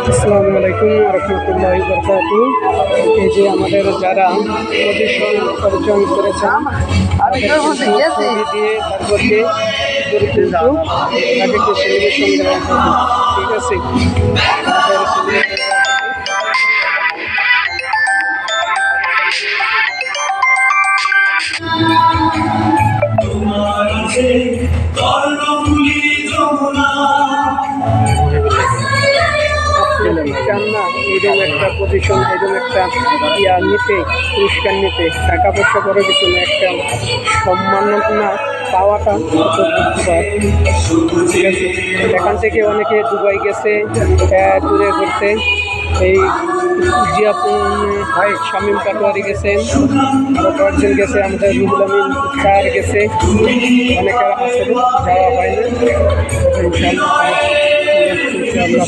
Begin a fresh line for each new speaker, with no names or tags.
আসসালামু আলাইকুম রহমতুল্লাহি বরকাতু। এই যে আমাদের যারা পজিশন অর্জন করেছেন তাদের কিন্তু ছবি দিয়ে তারপর দিয়ে কিন্তু তাদেরকে সেলিব্রেশন দেওয়া হবে। ঠিক আছে, তাদের celebration দেওয়া হবে। আপনি কি চান না এরকম একটা পজিশন, এরকম একটা নিতে, পুরস্কার নিতে? টাকা পয়সা বড় কিছু না, একটা সম্মাননা পাওয়াটা কত ব্যাপার। ঠিক আছে, এখান থেকে অনেকে দুবাই গেছে ট্যুরে ঘুরতে। এই জিয়া ভাই শামীম পাটোয়ারি গেছেন, আরও কয়েকজন গেছে, আমাদের রুহুল আমিন স্যার গেছে, অনেকের আছে যাওয়া হয় না। ইনশাআল্লাহ ইনশাআল্লাহ।